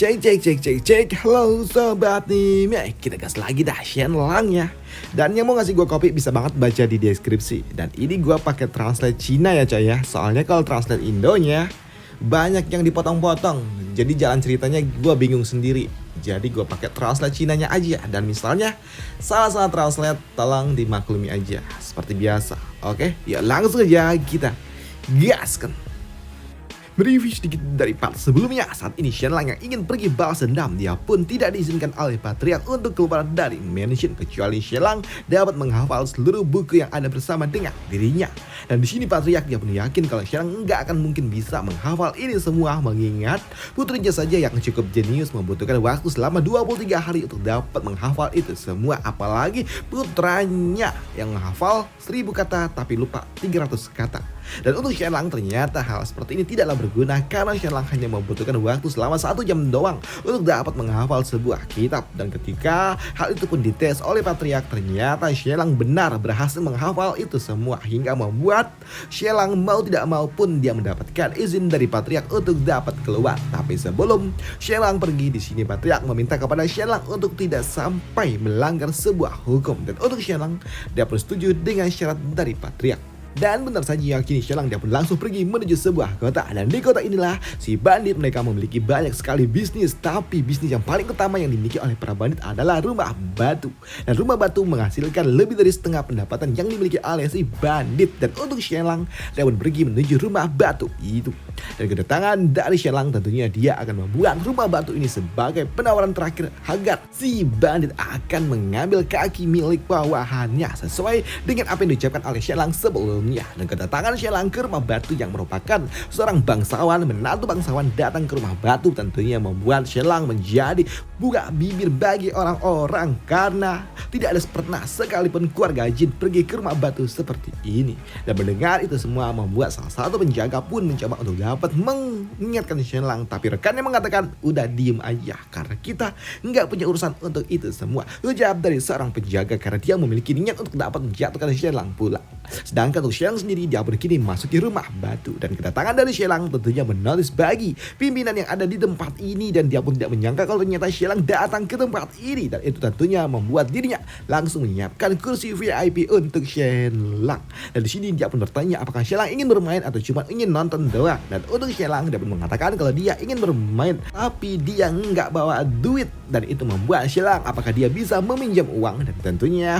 Cek. Halo sobat nih, kita gas lagi dah Shenlang ya. Dan yang mau ngasih gue kopi bisa banget baca di deskripsi. Dan ini gue pakai translate Cina ya coy ya. Soalnya kalau translate Indonya banyak yang dipotong-potong. Jadi jalan ceritanya gue bingung sendiri. Jadi gue pakai translate Cinanya aja. Dan misalnya salah translate tolong dimaklumi aja. Seperti biasa. Oke, ya langsung aja kita gaskan. Mereview sedikit dari part sebelumnya. Saat ini Shenlang yang ingin pergi balas dendam, dia pun tidak diizinkan oleh Patriarch untuk keluar dari mansion kecuali Shenlang dapat menghafal seluruh buku yang ada bersama dengan dirinya. Dan di sini Patriarch dia pun yakin kalau Shenlang nggak akan mungkin bisa menghafal ini semua, mengingat putrinya saja yang cukup jenius membutuhkan waktu selama 23 hari untuk dapat menghafal itu semua, apalagi putranya yang menghafal 1000 kata tapi lupa 300 kata. Dan untuk Shenlang ternyata hal seperti ini tidaklah berguna karena Shenlang hanya membutuhkan waktu selama 1 jam doang untuk dapat menghafal sebuah kitab. Dan ketika hal itu pun dites oleh Patriarch, ternyata Shenlang benar berhasil menghafal itu semua hingga membuat Shenlang mau tidak mau pun dia mendapatkan izin dari Patriarch untuk dapat keluar. Tapi sebelum Shenlang pergi, di sini Patriarch meminta kepada Shenlang untuk tidak sampai melanggar sebuah hukum. Dan untuk Shenlang dia pun setuju dengan syarat dari Patriarch. Dan benar saja kini Shenlang dia pun langsung pergi menuju sebuah kota. Dan di kota inilah si bandit mereka memiliki banyak sekali bisnis. Tapi bisnis yang paling utama yang dimiliki oleh para bandit adalah rumah batu. Dan rumah batu menghasilkan lebih dari setengah pendapatan yang dimiliki oleh si bandit. Dan untuk Shenlang dia pun pergi menuju rumah batu itu. Dan kedatangan dari Shenlang tentunya dia akan membuat rumah batu ini sebagai penawaran terakhir agar si bandit akan mengambil kaki milik bawahannya sesuai dengan apa yang diucapkan oleh Shenlang sebelum. Dan kedatangan Shenlang ke rumah batu yang merupakan seorang bangsawan, menantu bangsawan datang ke rumah batu tentunya membuat Shenlang menjadi buka bibir bagi orang-orang karena tidak ada pernah sekalipun keluarga jin pergi ke rumah batu seperti ini. Dan mendengar itu semua membuat salah satu penjaga pun mencoba untuk dapat mengingatkan Shenlang, tapi rekannya mengatakan udah diem aja karena kita nggak punya urusan untuk itu semua. Ucap dari seorang penjaga karena dia memiliki niat untuk dapat menjatuhkan Shenlang pula. Sedangkan untuk Shenlang sendiri dia pun kini masuki rumah batu. Dan kedatangan dari Shenlang tentunya menotis bagi pimpinan yang ada di tempat ini. Dan dia pun tidak menyangka kalau ternyata Shenlang datang ke tempat ini. Dan itu tentunya membuat dirinya langsung menyiapkan kursi VIP untuk Shenlang. Dan di sini dia pun bertanya apakah Shenlang ingin bermain atau cuma ingin nonton doang. Dan untuk Shenlang dia pun mengatakan kalau dia ingin bermain tapi dia nggak bawa duit. Dan itu membuat Shenlang apakah dia bisa meminjam uang. Dan tentunya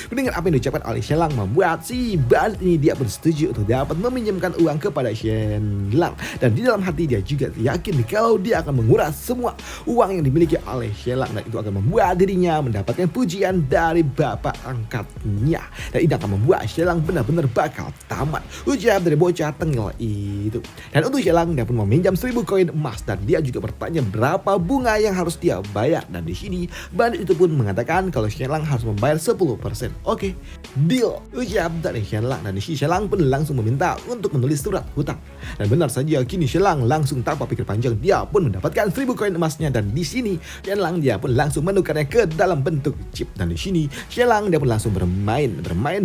mendengar apa yang diucapkan oleh Shenlang membuat si bandit ini dia pun setuju untuk dapat meminjamkan uang kepada Shenlang. Dan di dalam hati dia juga yakin kalau dia akan menguras semua uang yang dimiliki oleh Shenlang. Dan itu akan membuat dirinya mendapatkan pujian dari bapak angkatnya. Dan ini akan membuat Shenlang benar-benar bakal tamat, ucap dari bocah tengil itu. Dan untuk Shenlang dia pun meminjam 1000 koin emas. Dan dia juga bertanya berapa bunga yang harus dia bayar. Dan di sini bandit itu pun mengatakan kalau Shenlang harus membayar 10%. Oke, deal, ucap dari Shenlang. Dan di sini Shenlang pun langsung meminta untuk menulis surat hutang. Dan benar saja kini Shenlang langsung tanpa pikir panjang dia pun mendapatkan 1000 koin emasnya. Dan di sini Shenlang dia pun langsung menukarnya ke dalam bentuk chip. Dan di sini Shenlang dia pun langsung bermain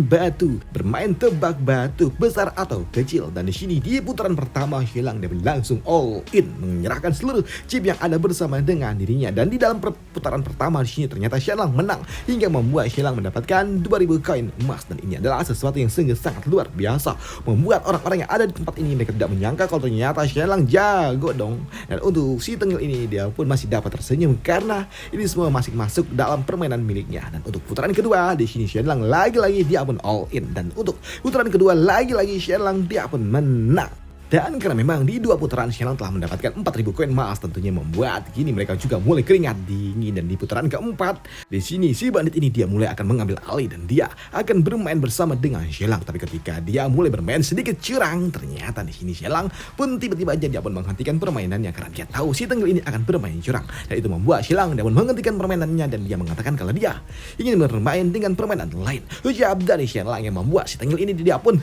batu, bermain tebak batu besar atau kecil. Dan di sini di putaran pertama Shenlang dia pun langsung all in menyerahkan seluruh chip yang ada bersama dengan dirinya. Dan di dalam putaran pertama di sini ternyata Shenlang menang hingga membuat Shenlang mendapatkan 2000 koin emas. Dan ini adalah sesuatu yang sangat luar biasa, membuat orang-orang yang ada di tempat ini mereka tidak menyangka kalau ternyata Shenlang jago dong. Dan untuk si tengil ini dia pun masih dapat tersenyum karena ini semua masih masuk dalam permainan miliknya. Dan untuk putaran kedua di sini Shenlang lagi-lagi dia pun all in. Dan untuk putaran kedua lagi-lagi Shenlang dia pun menang. Dan karena memang di 2 putaran Shenlang telah mendapatkan 4000 koin emas, tentunya membuat kini mereka juga mulai keringat dingin. Dan di putaran keempat di sini si bandit ini dia mulai akan mengambil alih dan dia akan bermain bersama dengan Shenlang. Tapi ketika dia mulai bermain sedikit curang, ternyata di sini Shenlang pun tiba-tiba aja dia pun menghentikan permainannya karena dia tahu si tengil ini akan bermain curang. Dan itu membuat Shenlang dia pun menghentikan permainannya dan dia mengatakan kalau dia ingin bermain dengan permainan lain. Ucap dari Shenlang yang membuat si tengil ini dia pun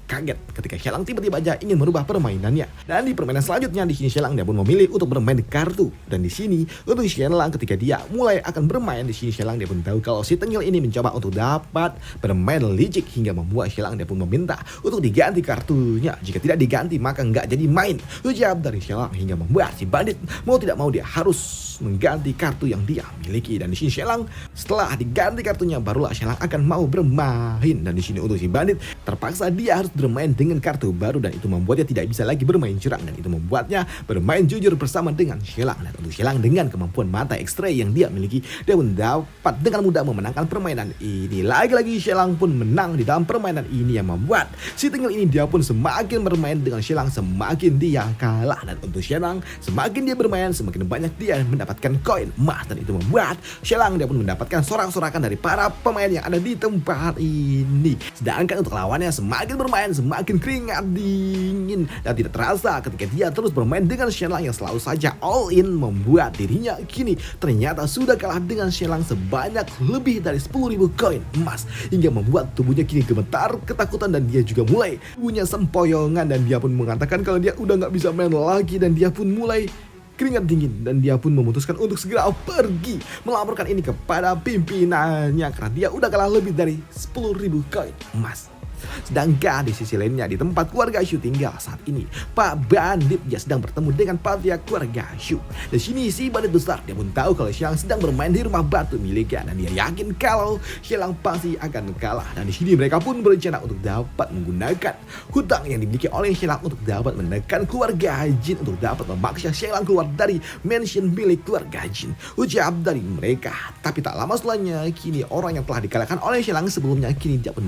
kaget ketika Shelang tiba-tiba aja ingin merubah permainannya. Dan di permainan selanjutnya di sini Shelang dia pun memilih untuk bermain kartu. Dan di sini untuk Shelang ketika dia mulai akan bermain di sini Shelang dia pun tahu kalau si Tengil ini mencoba untuk dapat bermain licik hingga membuat Shelang dia pun meminta untuk diganti kartunya. Jika tidak diganti maka nggak jadi main. Ucap dari Shelang hingga membuat si bandit mau tidak mau dia harus mengganti kartu yang dia miliki. Dan di sini Shelang setelah diganti kartunya barulah Shelang akan mau bermain. Dan di sini untuk si bandit terpaksa dia harus bermain dengan kartu baru dan itu membuatnya tidak bisa lagi bermain curang dan itu membuatnya bermain jujur bersama dengan Shelang. Dan untuk Shelang dengan kemampuan mata X-ray yang dia miliki dia pun dapat dengan mudah memenangkan permainan ini. Lagi-lagi Shelang pun menang di dalam permainan ini yang membuat si Tengil ini dia pun semakin bermain dengan Shelang semakin dia kalah. Dan untuk Shelang semakin dia bermain semakin banyak dia mendapatkan koin emas dan itu membuat Shelang dia pun mendapatkan sorak-sorakan dari para pemain yang ada di tempat ini. Sedangkan untuk lawannya semakin bermain semakin keringat dingin dan tidak terasa ketika dia terus bermain dengan Shelang yang selalu saja all in membuat dirinya kini ternyata sudah kalah dengan Shelang sebanyak lebih dari 10.000 koin emas hingga membuat tubuhnya kini gemetar ketakutan dan dia juga mulai punya sempoyongan dan dia pun mengatakan kalau dia udah nggak bisa main lagi dan dia pun mulai keringat dingin dan dia pun memutuskan untuk segera pergi melaporkan ini kepada pimpinannya karena dia udah kalah lebih dari 10.000 koin emas. Sedangkan di sisi lainnya di tempat keluarga Shu tinggal saat ini Pak Bandit dia sedang bertemu dengan patriark keluarga Shu. Di sini si bandit besar dia pun tahu kalau Shelang sedang bermain di rumah batu miliknya dan dia yakin kalau Shelang pasti akan kalah. Dan di sini mereka pun berencana untuk dapat menggunakan hutang yang dimiliki oleh Shelang untuk dapat menekan keluarga Jin untuk dapat memaksa Shelang keluar dari mansion milik keluarga Jin. Ucap dari mereka. Tapi tak lama setelahnya kini orang yang telah dikalahkan oleh Shelang sebelumnya kini dia pun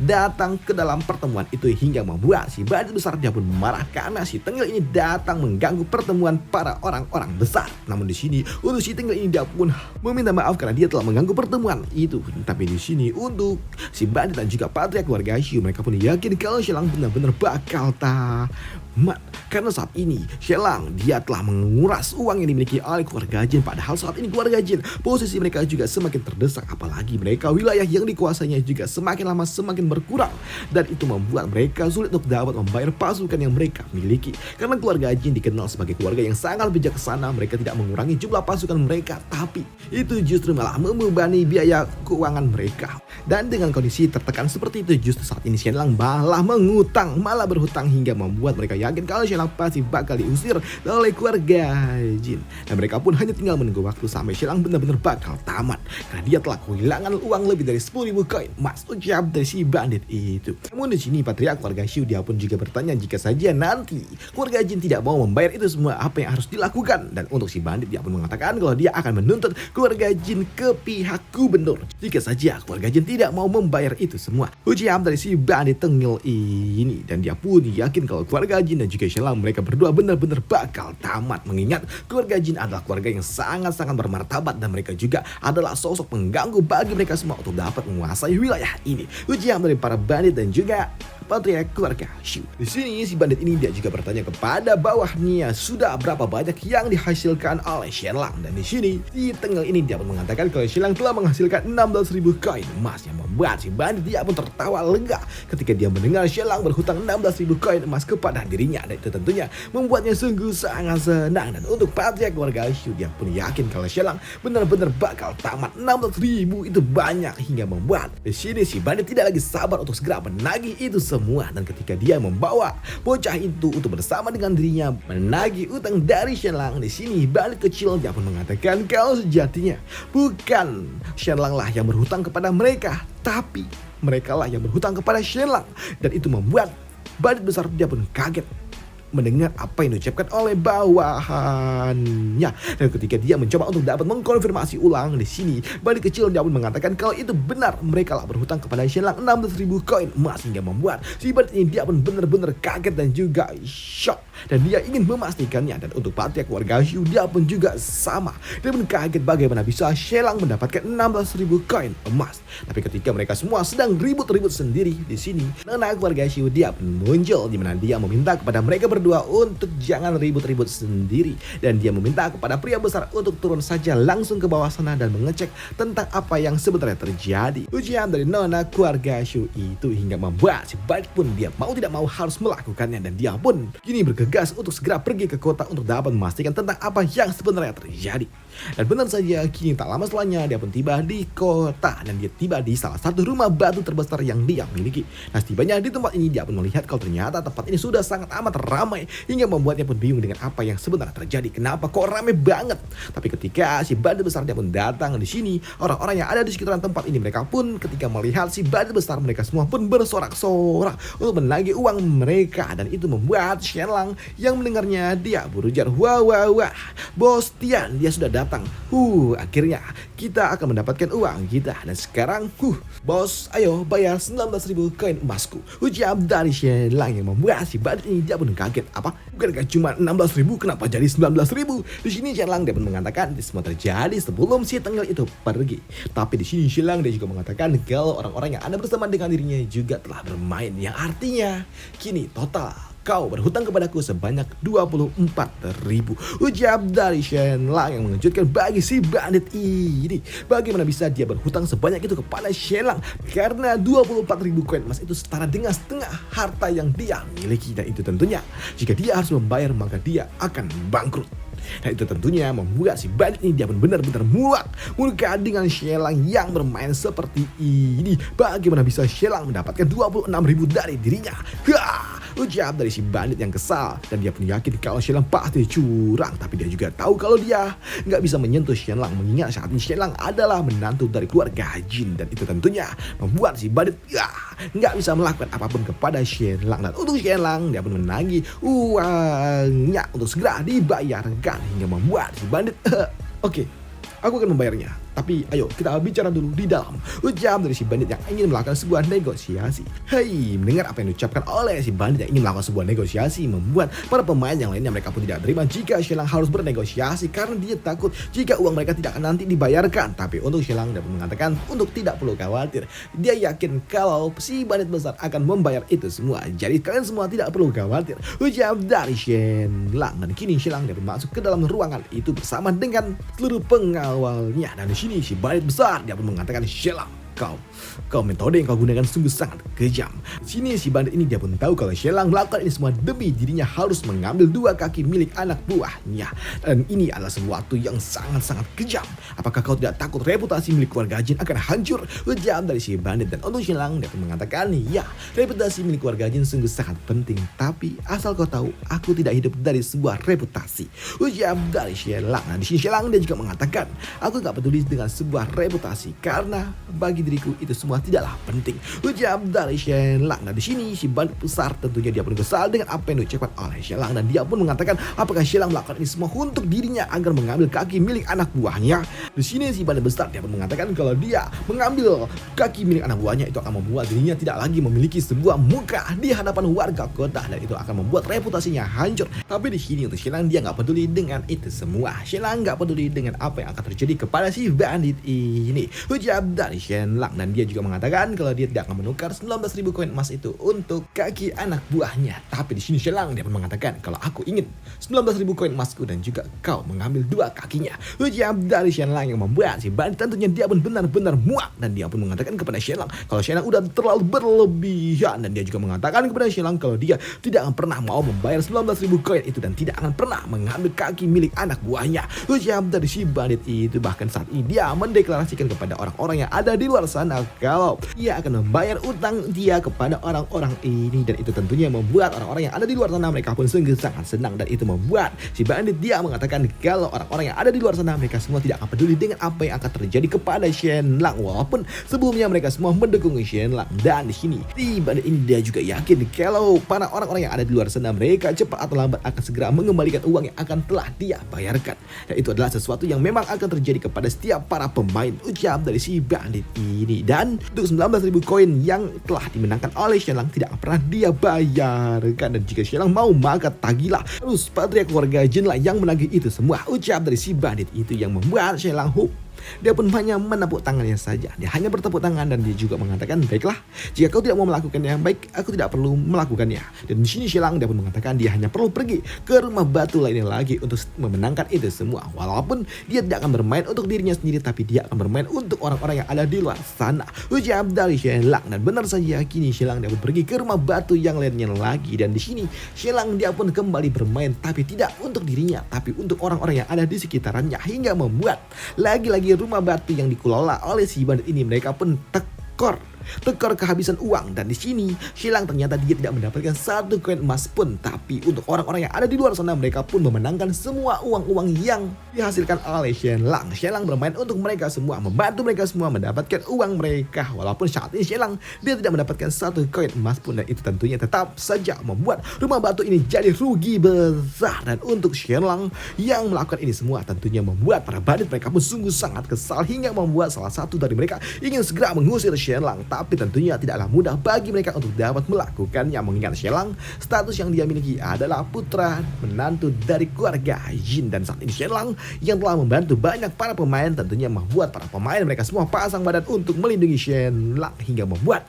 datang ke dalam pertemuan itu hingga membuat si bandit besar dia pun marah karena si Tengil ini datang mengganggu pertemuan para orang-orang besar. Namun di sini untuk si Tengil ini dia pun meminta maaf karena dia telah mengganggu pertemuan itu. Tapi di sini untuk si bandit dan juga patriark keluarga Shu mereka pun yakin kalau Shelang benar-benar bakal tamat karena saat ini Shelang dia telah menguras uang yang dimiliki oleh keluarga Jin. Padahal saat ini keluarga Jin posisi mereka juga semakin terdesak apalagi mereka wilayah yang dikuasainya juga semakin lama semakin berkurang dan itu membuat mereka sulit untuk dapat membayar pasukan yang mereka miliki karena keluarga Jin dikenal sebagai keluarga yang sangat bijaksana. Mereka tidak mengurangi jumlah pasukan mereka tapi itu justru malah membebani biaya keuangan mereka. Dan dengan kondisi tertekan seperti itu justru saat ini Shelang malah mengutang malah berhutang hingga membuat mereka yakin kalau Shelang pasti bakal diusir oleh keluarga Jin dan mereka pun hanya tinggal menunggu waktu sampai Shelang benar-benar bakal tamat karena dia telah kehilangan uang lebih dari 10.000 koin emas. Ucap dari si bandit itu. Namun di sini patriark keluarga Shu dia pun juga bertanya jika saja nanti keluarga Jin tidak mau membayar itu semua apa yang harus dilakukan. Dan untuk si bandit dia pun mengatakan kalau dia akan menuntut keluarga Jin ke pihak gubernur jika saja keluarga Jin tidak mau membayar itu semua. Ucap dari si bandit Tengil ini dan dia pun yakin kalau keluarga Jin dan juga Shelang mereka berdua benar-benar bakal tamat mengingat keluarga Jin adalah keluarga yang sangat-sangat bermartabat dan mereka juga adalah sosok pengganggu bagi mereka semua untuk dapat menguasai wilayah ini. Ujian dari para bandit dan juga patriark keluarga Shu. Di sini si bandit ini dia juga bertanya kepada bawahnya sudah berapa banyak yang dihasilkan oleh Shelang. Dan di sini si Tengil ini dia pun mengatakan kalau Shelang telah menghasilkan 16.000 koin emas yang membuat si bandit dia pun tertawa lega ketika dia mendengar Shelang berhutang 16.000 koin emas kepada dirinya dan itu tentunya membuatnya sungguh sangat senang. Dan untuk patriark keluarga Shu dia pun yakin kalau Shelang benar-benar bakal tamat. 16.000 itu banyak hingga membuat di sini si bandit tidak lagi sabar untuk segera menagih itu semua. Dan ketika dia membawa bocah itu untuk bersama dengan dirinya menagih utang dari Shelang, di sini bandit kecil dia pun mengatakan kalau sejatinya bukan Shelang lah yang berhutang kepada mereka, tapi mereka lah yang berhutang kepada Shelang. Dan itu membuat bandit besar dia pun kaget mendengar apa yang diucapkan oleh bawahannya. Dan ketika dia mencoba untuk dapat mengkonfirmasi ulang di sini, bandit kecil dia pun mengatakan kalau itu benar mereka lah berhutang kepada Shelang 16.000 koin emas hingga membuat si bandit ini dia pun benar-benar kaget dan juga shock dan dia ingin memastikannya. Dan untuk patriark keluarga Shu dia pun juga sama, dia pun kaget bagaimana bisa Shelang mendapatkan 16.000 koin emas. Tapi ketika mereka semua sedang ribut-ribut sendiri di sini, nona keluarga Shu dia pun muncul di mana dia meminta kepada mereka berdua berdua untuk jangan ribut-ribut sendiri. Dan dia meminta kepada pria besar untuk turun saja langsung ke bawah sana dan mengecek tentang apa yang sebenarnya terjadi. Ujian dari nona keluarga Shu itu hingga membuat si Bandit pun dia mau tidak mau harus melakukannya, dan dia pun kini bergegas untuk segera pergi ke kota untuk dapat memastikan tentang apa yang sebenarnya terjadi. Dan benar saja, kini tak lama setelahnya dia pun tiba di kota dan dia tiba di salah satu rumah batu terbesar yang dia miliki. Nah, setibanya di tempat ini dia pun melihat kalau ternyata tempat ini sudah sangat amat ramai hingga membuatnya pun bingung dengan apa yang sebenarnya terjadi. Kenapa kok ramai banget? Tapi ketika si bandit besar dia pun datang di sini, orang-orang yang ada di sekitaran tempat ini mereka pun ketika melihat si bandit besar mereka semua pun bersorak-sorak untuk menagih uang mereka, dan itu membuat Shenlang yang mendengarnya dia berujar, wah wah wah, Bos Tian dia sudah datang. Akhirnya kita akan mendapatkan uang kita. Dan sekarang, bos, ayo bayar 19.000 koin emasku. Ujar dari Shenlang yang membuat si bandit ini dia pun kaget. Apa? Bukankah cuma 16.000? Kenapa jadi 19.000? Di sini Shenlang dia pun mengatakan ini semua terjadi sebelum si tengil itu pergi. Tapi di sini Shenlang dia juga mengatakan kalau orang-orang yang ada bersama dengan dirinya juga telah bermain, yang artinya kini total kau berhutang kepadaku sebanyak 24.000. Ujar dari Shenlang yang mengejutkan bagi si bandit ini. Bagaimana bisa dia berhutang sebanyak itu kepada Shenlang? Karena 24.000 koin emas itu setara dengan setengah harta yang dia miliki. Dan itu tentunya jika dia harus membayar maka dia akan bangkrut. Dan itu tentunya membuat si bandit ini dia pun benar-benar muak murka dengan Shenlang yang bermain seperti ini. Bagaimana bisa Shenlang mendapatkan 26.000 dari dirinya? Ucap dari si bandit yang kesal, dan dia pun yakin kalau Shenlang pasti curang. Tapi dia juga tahu kalau dia nggak bisa menyentuh Shenlang, mengingat saat ini Shenlang adalah menantu dari keluarga Jin. Dan itu tentunya membuat si bandit nggak bisa melakukan apapun kepada Shenlang. Dan untuk Shenlang dia pun menagih uangnya untuk segera dibayarkan hingga membuat si bandit oke, aku akan membayarnya. Tapi ayo kita bicara dulu di dalam. Ucap dari si bandit yang ingin melakukan sebuah negosiasi. Hei, mendengar apa yang diucapkan oleh si bandit yang ingin melakukan sebuah negosiasi membuat para pemain yang lainnya mereka pun tidak terima jika Shenlang harus bernegosiasi, karena dia takut jika uang mereka tidak akan nanti dibayarkan. Tapi untuk Shenlang dapat mengatakan untuk tidak perlu khawatir. Dia yakin kalau si bandit besar akan membayar itu semua. Jadi kalian semua tidak perlu khawatir. Ucap dari Shenlang. Dan kini Shenlang dapat masuk ke dalam ruangan itu bersama dengan seluruh pengawalnya. Dan di sini si bandit besar dia pun mengatakan, Shenlang, kau metode yang kau gunakan sungguh sangat kejam. Di sini si bandit ini dia pun tahu kalau Shenlang melakukan ini semua demi dirinya harus mengambil 2 kaki milik anak buahnya. Dan ini adalah sesuatu yang sangat-sangat kejam. Apakah kau tidak takut reputasi milik keluarga Jin akan hancur? Ujar dari si bandit. Dan untuk Shenlang dia pun mengatakan, ya, reputasi milik keluarga Jin sungguh sangat penting. Tapi asal kau tahu, aku tidak hidup dari sebuah reputasi. Ujar dari Shenlang. Nah, di sini Shenlang dia juga mengatakan, aku gak peduli dengan sebuah reputasi karena bagi diriku itu semua tidaklah penting. Ujar dari Shenlang. Nah, di sini si bandit besar tentunya dia pun kesal dengan apa yang diucapkan oleh Shenlang, dan dia pun mengatakan apakah Shenlang melakukan ini semua untuk dirinya agar mengambil kaki milik anak buahnya. Di sini si bandit besar dia pun mengatakan kalau dia mengambil kaki milik anak buahnya itu akan membuat dirinya tidak lagi memiliki sebuah muka di hadapan warga kota, dan itu akan membuat reputasinya hancur. Tapi di sini untuk Shenlang dia nggak peduli dengan itu semua. Shenlang nggak peduli dengan apa yang akan terjadi kepada si bandit ini. Ujar dari Shenlang. Dan dia juga mengatakan kalau dia tidak akan menukar 19.000 koin emas itu untuk kaki anak buahnya. Tapi di sini Shenlang dia pun mengatakan kalau aku ingin 19.000 koin emasku dan juga kau mengambil 2 kakinya. Ujar dari Shenlang yang membuat si bandit tentunya dia pun benar-benar muak, dan dia pun mengatakan kepada Shenlang kalau Shenlang udah terlalu berlebihan. Dan dia juga mengatakan kepada Shenlang kalau dia tidak akan pernah mau membayar 19.000 koin itu dan tidak akan pernah mengambil kaki milik anak buahnya. Ujar dari si bandit itu. Bahkan saat ini dia mendeklarasikan kepada orang-orang yang ada di luar sana kalau ia akan membayar utang dia kepada orang-orang ini. Dan itu tentunya membuat orang-orang yang ada di luar sana mereka pun sungguh sangat senang. Dan itu membuat si bandit dia mengatakan kalau orang-orang yang ada di luar sana mereka semua tidak akan peduli dengan apa yang akan terjadi kepada Shenlang, walaupun sebelumnya mereka semua mendukung Shenlang. Dan di sini si bandit ini dia juga yakin kalau para orang-orang yang ada di luar sana mereka cepat atau lambat akan segera mengembalikan uang yang akan telah dia bayarkan. Dan itu adalah sesuatu yang memang akan terjadi kepada setiap para pemain. Ucap dari si bandit ini. Dan untuk 19.000 koin yang telah dimenangkan oleh Shenlang tidak pernah dia bayarkan. Dan jika Shenlang mau maka tagilah terus patria keluarga Jin lah yang menagih itu semua. Ucap dari si bandit itu yang membuat Shenlang Dia pun hanya menepuk tangannya saja. Dia hanya bertepuk tangan dan dia juga mengatakan, baiklah, jika kau tidak mau melakukannya, baik, aku tidak perlu melakukannya. Dan di sini Shelang dia pun mengatakan dia hanya perlu pergi ke rumah batu lainnya lagi untuk memenangkan itu semua. Walaupun dia tidak akan bermain untuk dirinya sendiri, tapi dia akan bermain untuk orang-orang yang ada di luar sana. Ucap dari Shelang, dan benar saja kini Shelang dia pun pergi ke rumah batu yang lainnya lagi. Dan di sini Shelang dia pun kembali bermain, tapi tidak untuk dirinya, tapi untuk orang-orang yang ada di sekitarannya, hingga membuat lagi-lagi rumah batu yang dikelola oleh si bandit ini mereka pun tekor kehabisan uang. Dan di sini Shelang ternyata dia tidak mendapatkan satu koin emas pun, tapi untuk orang-orang yang ada di luar sana mereka pun memenangkan semua uang-uang yang dihasilkan oleh Shelang. Shelang bermain untuk mereka semua, membantu mereka semua mendapatkan uang mereka. Walaupun saat ini Shelang dia tidak mendapatkan satu koin emas pun, dan itu tentunya tetap saja membuat rumah batu ini jadi rugi besar. Dan untuk Shelang yang melakukan ini semua tentunya membuat para bandit mereka pun sungguh sangat kesal, hingga membuat salah satu dari mereka ingin segera mengusir Shelang. Tapi tentunya tidaklah mudah bagi mereka untuk dapat melakukannya, mengingat Shelang status yang dia miliki adalah putra menantu dari keluarga Jin. Dan saat ini Shelang yang telah membantu banyak para pemain tentunya membuat para pemain mereka semua pasang badan untuk melindungi Shelang, hingga membuat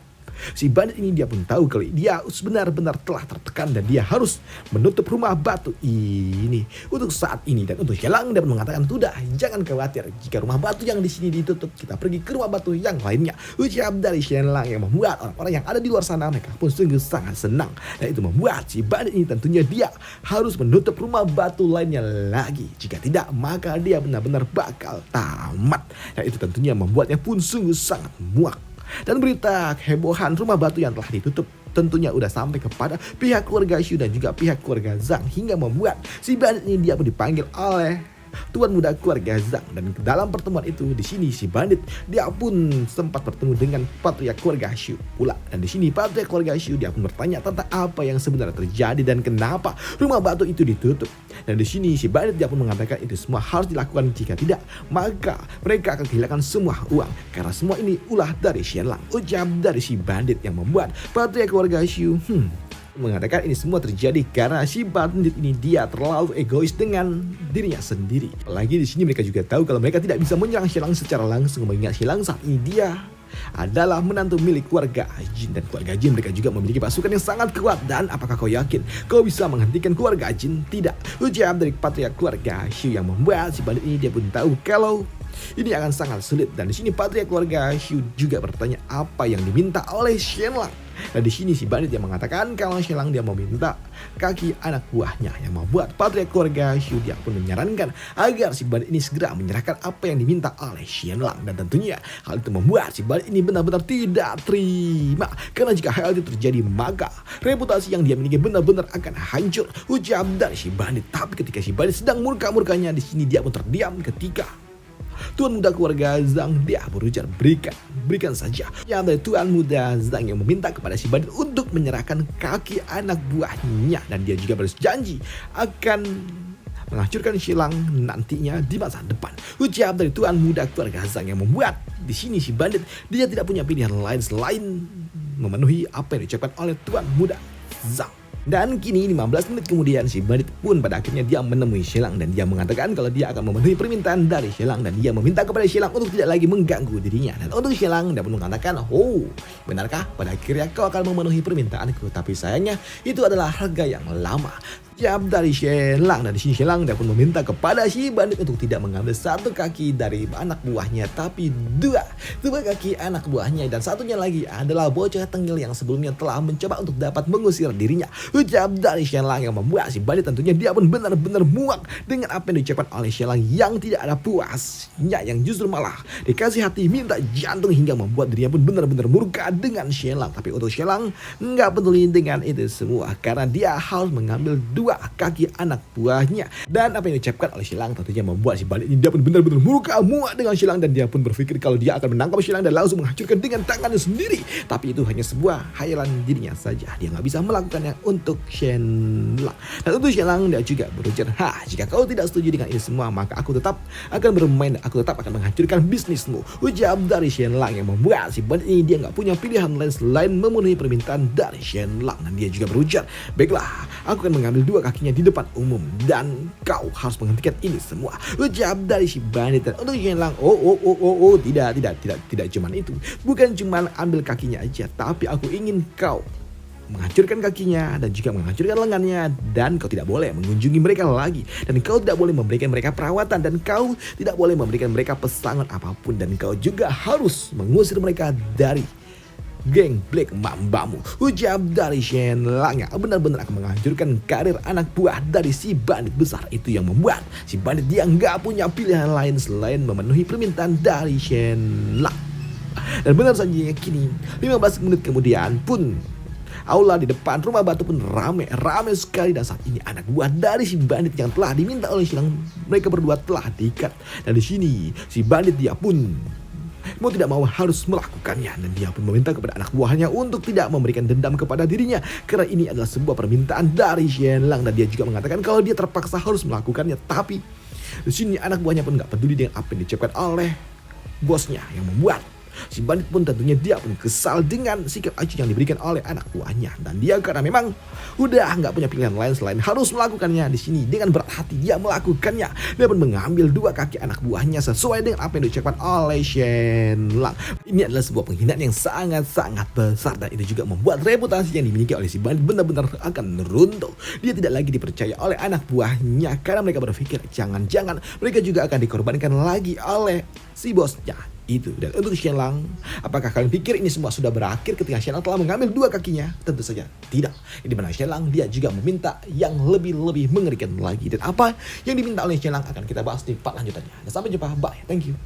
si bandit ini dia pun tahu kalau dia benar-benar telah tertekan dan dia harus menutup rumah batu ini untuk saat ini. Dan untuk Shelang dia pun mengatakan, sudah, jangan khawatir, jika rumah batu yang di sini ditutup, kita pergi ke rumah batu yang lainnya. Ucap dari Shelang yang membuat orang-orang yang ada di luar sana mereka pun sungguh sangat senang. Dan itu membuat si bandit ini tentunya dia harus menutup rumah batu lainnya lagi. Jika tidak, maka dia benar-benar bakal tamat. Dan itu tentunya membuatnya pun sungguh sangat muak. Dan berita kehebohan rumah batu yang telah ditutup tentunya udah sampai kepada pihak keluarga Shu dan juga pihak keluarga Zhang, hingga membuat si bandit ini dia pun dipanggil oleh tuan muda keluarga Zhang. Dan dalam pertemuan itu di sini si bandit dia pun sempat bertemu dengan patriark keluarga Shu pula. Dan di sini patriark keluarga Shu dia pun bertanya tentang apa yang sebenarnya terjadi dan kenapa rumah batu itu ditutup. Dan di sini si bandit dia pun mengatakan itu semua harus dilakukan, jika tidak maka mereka akan kehilangan semua uang karena semua ini ulah dari Shelang. Ucap dari si bandit yang membuat patriark keluarga Shu mengatakan ini semua terjadi karena si bandit ini dia terlalu egois dengan dirinya sendiri. Apalagi di sini mereka juga tahu kalau mereka tidak bisa menyerang Shelang secara langsung, mengingat Shelang saat ini dia adalah menantu milik keluarga Jin, dan keluarga Jin mereka juga memiliki pasukan yang sangat kuat. Dan apakah kau yakin kau bisa menghentikan keluarga Jin? Tidak, ucap dari patriark keluarga Shu yang membuat si bandit ini dia pun tahu kalau ini akan sangat sulit. Dan di sini patriark keluarga Shu juga bertanya apa yang diminta oleh Shelang. Dan di sini si bandit yang mengatakan kalau Shelang dia mau minta kaki anak buahnya, yang membuat patriark keluarga Shu dia pun menyarankan agar si bandit ini segera menyerahkan apa yang diminta oleh Shelang. Dan tentunya hal itu membuat si bandit ini benar-benar tidak terima, karena jika hal itu terjadi maka reputasi yang dia miliki benar-benar akan hancur, ucap dari si bandit. Tapi ketika si bandit sedang murka-murkanya, di sini dia pun terdiam ketika tuan muda keluarga Zhang dia berujar, berikan saja. Yang dari tuan muda Zhang yang meminta kepada si bandit untuk menyerahkan kaki anak buahnya, dan dia juga berjanji akan menghancurkan Shelang nantinya di masa depan. Ucap dari tuan muda keluarga Zhang yang membuat di sini si bandit dia tidak punya pilihan lain selain memenuhi apa yang diucapkan oleh tuan muda Zhang. Dan kini 15 menit kemudian si bandit pun pada akhirnya dia menemui Shelang, dan dia mengatakan kalau dia akan memenuhi permintaan dari Shelang, dan dia meminta kepada Shelang untuk tidak lagi mengganggu dirinya. Dan untuk Shelang dia pun mengatakan, oh benarkah pada akhirnya kau akan memenuhi permintaanku? Tapi sayangnya itu adalah harga yang lama. Jawab dari Shelang. Dan di sini Shelang dia pun meminta kepada si bandit untuk tidak mengambil satu kaki dari anak buahnya, tapi dua kaki anak buahnya, dan satunya lagi adalah bocah tengil yang sebelumnya telah mencoba untuk dapat mengusir dirinya. Ucap dari Shelang yang membuat si bandit tentunya dia pun benar-benar muak dengan apa yang diucapkan oleh Shelang yang tidak ada puasnya, yang justru malah dikasih hati minta jantung, hingga membuat dirinya pun benar-benar murka dengan Shelang. Tapi untuk Shelang nggak peduli dengan itu semua, karena dia harus mengambil dua kaki anak buahnya. Dan apa yang diucapkan oleh Shelang tentunya membuat si bandit ini dia pun benar-benar muak dengan Shelang, dan dia pun berpikir kalau dia akan menangkap Shelang dan langsung menghancurkan dengan tangannya sendiri. Tapi itu hanya sebuah khayalan dirinya saja, dia nggak bisa melakukannya untuk Shelang. Dan untuk Shelang dia juga berujar, jika kau tidak setuju dengan ini semua maka aku tetap akan bermain, aku tetap akan menghancurkan bisnismu. Ucap dari Shelang yang membuat si bandit ini dia nggak punya pilihan lain selain memenuhi permintaan dari Shelang. Dan dia juga berujar, baiklah, Aku akan mengambil dua kakinya di depan umum dan kau harus menghentikan ini semua. Ucap dari si bandit. Dan untuk Shen Lang, tidak cuman itu. Bukan cuman ambil kakinya aja, tapi aku ingin kau menghancurkan kakinya dan juga menghancurkan lengannya, dan kau tidak boleh mengunjungi mereka lagi, dan kau tidak boleh memberikan mereka perawatan, dan kau tidak boleh memberikan mereka pesangon apapun, dan kau juga harus mengusir mereka dari geng Black Mambamu. Ucap dari Shen Lang yang benar-benar akan menghancurkan karir anak buah dari si bandit besar itu, yang membuat si bandit dia nggak punya pilihan lain selain memenuhi permintaan dari Shen Lang. Dan benar saja kini 15 menit kemudian pun aula di depan rumah batu pun rame sekali, dan saat ini anak buah dari si bandit yang telah diminta oleh Shen Lang, mereka berdua telah diikat, dan di sini si bandit dia pun mau tidak mau harus melakukannya, dan dia pun meminta kepada anak buahnya untuk tidak memberikan dendam kepada dirinya karena ini adalah sebuah permintaan dari Shen Lang, dan dia juga mengatakan kalau dia terpaksa harus melakukannya. Tapi di sini anak buahnya pun nggak peduli dengan apa yang diucapkan oleh bosnya, yang membuat si bandit pun tentunya dia pun kesal dengan sikap acuh yang diberikan oleh anak buahnya, dan dia karena memang udah nggak punya pilihan lain selain harus melakukannya. Di sini dengan berat hati dia melakukannya. Dia pun mengambil dua kaki anak buahnya sesuai dengan apa yang diucapkan oleh Shen Lang. Ini adalah sebuah penghinaan yang sangat-sangat besar, dan itu juga membuat reputasi yang dimiliki oleh si bandit benar-benar akan runtuh. Dia tidak lagi dipercaya oleh anak buahnya karena mereka berpikir jangan-jangan mereka juga akan dikorbankan lagi oleh si bosnya itu. Dan untuk Shen Lang, apakah kalian pikir ini semua sudah berakhir ketika Shen Lang telah mengambil dua kakinya? Tentu saja tidak. Di mana Shen Lang dia juga meminta yang lebih mengerikan lagi, dan apa yang diminta oleh Shen Lang akan kita bahas di part lanjutannya. Dan sampai jumpa, bye, thank you.